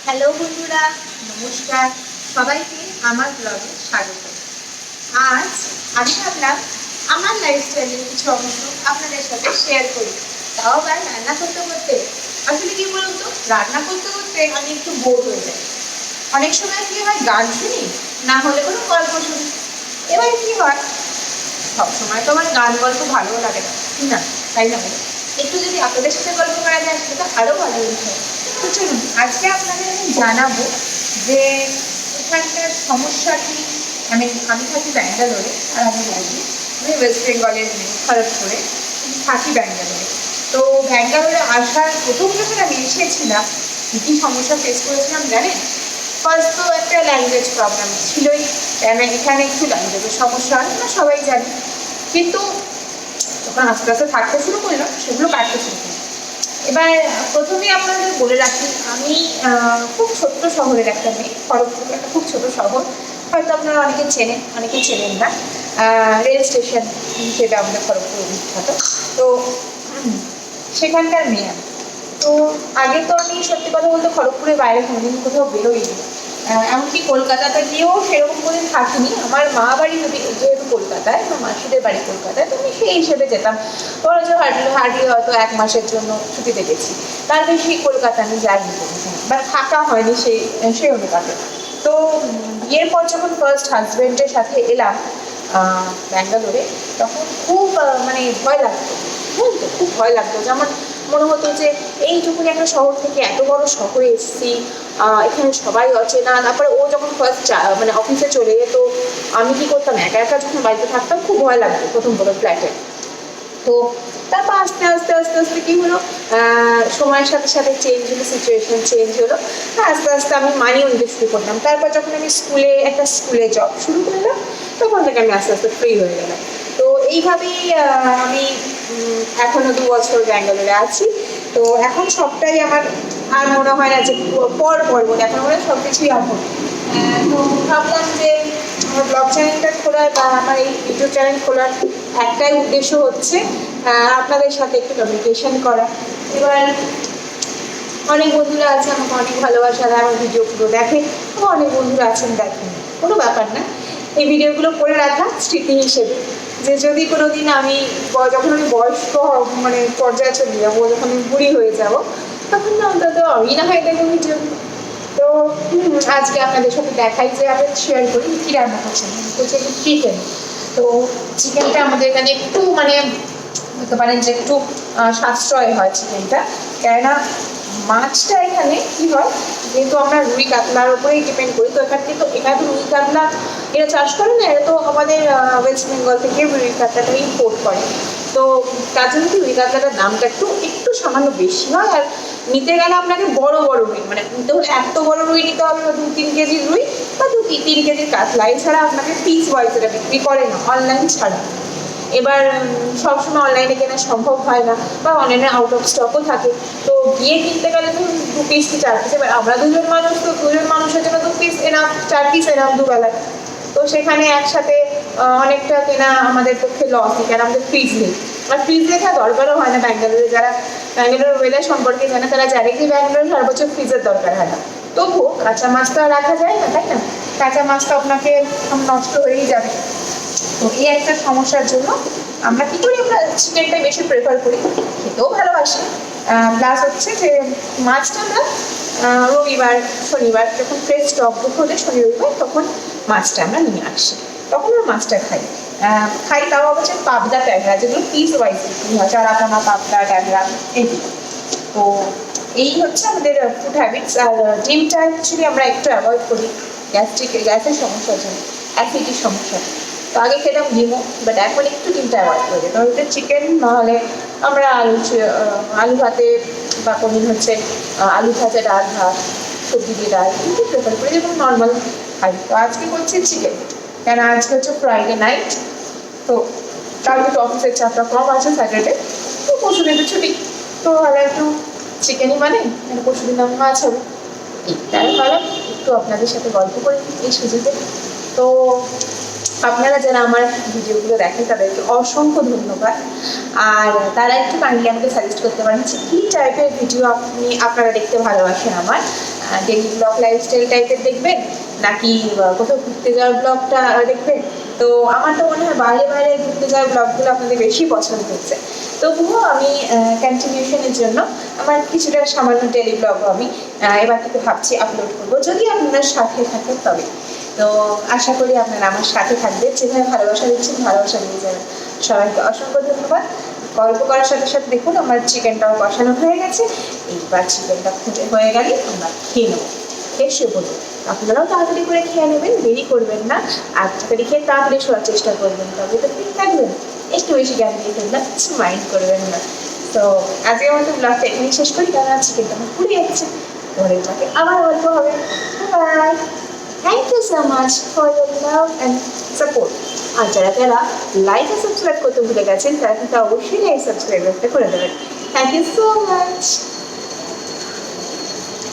Hello বন্ধুরা, নমস্কার সবাইকে আমার ব্লগে স্বাগত। আজ আমি ভাবলাম আমার লাইফস্টাইলের কিছু অংশ আপনাদের সাথে শেয়ার করি, তাও আবার রান্না করতে করতে। আসলে কি বলুন তো, রান্না করতে করতে আমি একটু বোর হয়ে যাই। অনেক সময় কি হয়, গান শুনি, না হলে কোনো গল্প শুনি। এবার কি হয়, সবসময় তো আমার গান গল্প ভালোও লাগে না, না তাই না বলো? একটু যদি আপনাদের সাথে গল্প করা যায় সেটা আরও ভালো হয়। তো চলুন আজকে আপনাদের আমি জানাবো যে এখানকার সমস্যা কি। আমি থাকি ব্যাঙ্গালোরে, আর আমি বলি আমি ওয়েস্ট বেঙ্গলের মেয়ে, খড়গপুরে থাকি ব্যাঙ্গালোরে। তো ব্যাঙ্গালোরে আসার প্রথম যখন আমি এসেছিলাম, কী কী সমস্যা ফেস করেছিলাম জানেন? ফার্স্ট তো একটা ল্যাঙ্গুয়েজ প্রবলেম ছিলই, কেন এখানে একটু ল্যাঙ্গুয়েজের সমস্যা হয় না, সবাই জানি। কিন্তু যখন আস্তে আস্তে থাকতে শুরু করলাম, সেগুলো কাটতে শুরু করলাম। এবার প্রথমেই আপনাদের বলে রাখি, আমি খুব ছোট্ট শহরের একটা মেয়ে। খড়গপুর একটা খুব ছোট শহর, হয়তো আপনারা অনেকে চেনেন, অনেকে চেনেন না। রেল স্টেশন হিসেবে আমাদের খড়গপুর বিখ্যাত। তো সেখানকার মেয়ে আমি। তো আগে তো আমি সত্যি কথা বলতে খড়গপুরের বাইরে কোনোদিন কোথাও বেরোইনি। এমনকি কলকাতাতে গিয়েও সেরকম কোনোদিন থাকিনি। আমার মা বাড়ি যেহেতু কলকাতায়, আমার মাসিদের বাড়ি কলকাতায়, তো আমি সেই হিসেবে যেতাম। বরঞ্চ হার্ডলি হয়তো 1 মাসের জন্য ছুটিতে গেছি, তার বেশি কলকাতা আমি যাইনি কোনোদিন, বা থাকা হয়নি সেই অনুপাতে। তো বিয়ের পর যখন ফার্স্ট হাজব্যান্ডের সাথে এলাম ব্যাঙ্গালোরে, তখন খুব মানে ভয় লাগতো, বুঝলেন তো, খুব ভয় লাগতো। যেমন মনে হতো যে এইটুকুনি একটা শহর থেকে এত বড় শহরে এসেছি, এখানে সবাই অচেনা। তারপরে ও যখন ফার্স্ট মানে অফিসে চলে যেত, আমি কি করতাম, একা একা যখন বাড়িতে থাকতাম খুব ভয় লাগতো প্রথম ফ্ল্যাটে। তো তারপর আস্তে আস্তে আস্তে আস্তে কী হলো, সময়ের সাথে সাথে চেঞ্জ হলো, সিচুয়েশন চেঞ্জ হলো। আস্তে আস্তে আমি মানিয়ে নিতে শুরু করলাম। তারপর যখন আমি একটা স্কুলে জব শুরু করলাম, তখন থেকে আমি আস্তে আস্তে ফ্রি হয়ে গেলাম। তো এইভাবেই আমি এখনও 2 বছর ব্যাঙ্গালোরে আছি। তো এখন সবটাই আমার আর মনে হয় না যে পর বলে, এখন মনে হয় সব কিছুই আপন। তো ভাবলাম যে আমার ব্লগ চ্যানেলটা খোলার বা আমার এই ইউটিউব চ্যানেল খোলার একটাই উদ্দেশ্য হচ্ছে আপনাদের সাথে একটু কমিউনিকেশন করা। এবার অনেক বন্ধুরা আছে আমাকে অনেক ভালোবাসা দেয়, আমার ভিডিওগুলো দেখে। অনেক বন্ধুরা আছেন দেখেন, কোনো ব্যাপার না। এই ভিডিওগুলো করে রাখা স্মৃতি হিসেবে, যে যদি কোনো দিন আমি যখন আমি বয়স্ক মানে পর্যায়ে চলে যাবো, যখন আমি বুড়ি হয়ে যাব, তখন না অন্তত আমি না হয় দেখবো ভিডিও। তো আজকে আপনাদের সাথে দেখাই যে আমি শেয়ার করি কী রান্না করছেন। হচ্ছে চিকেন। তো চিকেনটা আমাদের এখানে একটু মানে বলতে পারেন যে একটু সাশ্রয় হয় চিকেনটা, কেননা মাছটা এখানে কী হয়, যেহেতু আমরা রুই কাতলার উপরেই ডিপেন্ড করি। তো এখানে তো রুই কাতলা এরা চাষ করে না, এরা তো আমাদের ওয়েস্ট বেঙ্গল থেকে রুই কাতলাটা ইম্পোর্ট করে। তো তার জন্য কি রুই কাতলাটার দামটা একটু সামান্য বেশি হয়। আর নিতে গেলে আপনাকে বড় বড় রুই, মানে নিতে হলে এত বড় রুই নিতে হবে, বা 2-3 কেজির রুই, বা 2-3 কেজির কাতলা। এছাড়া আপনাকে পিস ওয়াইজ এটা বিক্রি করে না, অনলাইন ছাড়া। এবার সবসময় অনলাইনে কেনা সম্ভব হয় না, বা অনলাইনে আউট অফ স্টকও থাকে। তো গিয়ে কিনতে গেলে তো 2 পিস কি 4 পিস, এবার আমরা দুজন মানুষ, তো দুজন মানুষের জন্য 2 পিস এনাম, 4 পিস এনাম দুবেলায়। তো সেখানে একসাথে অনেকটা কেনা আমাদের পক্ষে লস, কেন আমাদের ফ্রিজ নেই। আর ফ্রিজ রেখা দরকারও হয় না ব্যাঙ্গালোরে। যারা ব্যাঙ্গালোর ওয়েদার সম্পর্কে জানে তারা জানে যে ব্যাঙ্গালোরে সারা বছর ফ্রিজের দরকার হয় না। তবুও কাঁচা মাছ তো আর রাখা যায় না, তাই না? কাঁচা মাছ তো আপনাকে নষ্ট হয়েই যাবে। তো এই একটা সমস্যার জন্য আমরা কী করি, আমরা চিকেনটাই বেশি প্রেফার করি, খেতেও ভালোবাসি। প্লাস হচ্ছে যে মাছটা আমরা রবিবার শনিবার যখন ফ্রেশ স্টক হলে, শনি রবিবার, তখন মাছটা আমরা নিয়ে আসি, তখন আমরা মাছটা খাই। তাও হচ্ছে পাবদা ট্যাংরা, যেগুলো পিস ওয়াইজ বিক্রি হয়, চারাপোনা, পাবদা, ট্যাংরা এগুলো। তো এই হচ্ছে আমাদের ফুড হ্যাবিটস। আর ডিমটা অ্যাকচুয়ালি আমরা একটু অ্যাভয়েড করি গ্যাসের সমস্যার জন্য, অ্যাসিডিটির সমস্যা। তো আগে খেতাম ডিমও, বাট এখন একটু ডিমটা অ্যাভয়েড করে দিই। হচ্ছে চিকেন, নাহলে আমরা আলু ভাতে, বা কোনদিন হচ্ছে আলু ভাজা, ডাল ভাত, সবজি দিয়ে ডাল, কিন্তু প্রেফার করি যেমন নর্মাল খাই। তো আজকে করছি চিকেন, কেন আজকে হচ্ছে ফ্রাইডে নাইট। তো কালকে তো অফিসের চাপটা কম আছে, স্যাটারডে, তো পরশুদিন তো ছুটি। তো আর একটু চিকেনই মানে পরশুদিন মাছ হবে। এইটাই ভালো, একটু আপনাদের সাথে গল্প করি এই সুযোগে। তো আপনারা যারা আমার ভিডিওগুলো দেখেন তাদেরকে অসংখ্য ধন্যবাদ। আর তারা একটু কাইন্ডলি আমাকে সাজেস্ট করতে পারেন যে কী টাইপের ভিডিও আপনারা দেখতে ভালোবাসেন আমার। ডেলি ব্লগ লাইফস্টাইল টাইপের দেখবেন নাকি কোথাও ঘুরতে যাওয়ার ব্লগটা দেখবেন? তো আমার তো মনে হয় বাইরে বাইরে ঘুরতে যাওয়ার ব্লগগুলো আপনাদের বেশি পছন্দ হচ্ছে। তবুও আমি কন্টিনিউশনের জন্য আমার কিছুটা সামান্য ডেলি ব্লগও আমি এবার থেকে ভাবছি আপলোড করবো, যদি আপনারা সাথে থাকেন তবে। তো আশা করি আপনারা আমার সাথে থাকবেন, যেভাবে ভালোবাসা দিচ্ছেন ভালোবাসা দিয়ে যাবেন। সবাইকে অসংখ্য ধন্যবাদ। গল্প করার সাথে সাথে দেখুন আমার চিকেনটাও কষানো হয়ে গেছে। এইবার চিকেনটা ফুটে হয়ে গেলে আমরা খেয়ে নেবো, এসে বলুন। আপনারাও তাড়াতাড়ি করে খেয়ে নেবেন, দেরি করবেন না। আর তাড়াতাড়ি খেয়ে তাড়াতাড়ি শোয়ার চেষ্টা করবেন, তবে তো ঠিক থাকবেন। একটু বেশি জ্ঞান দিয়ে ফেলবেন, কিছু মাইন্ড করবেন না। তো আজকের মতো ব্লগটা এখানেই শেষ করি, কারণ চিকেনটা আমার পুড়ে যাচ্ছে। পরের ব্লগে আবার গল্প হবে। Bye. Thank you so much for your love and support. আর যারা যারা লাইক আর সাবস্ক্রাইব করতে ভুলে গেছেন তারা কিন্তু অবশ্যই লাইক সাবস্ক্রাইব করে দেবেন। Thank you so much.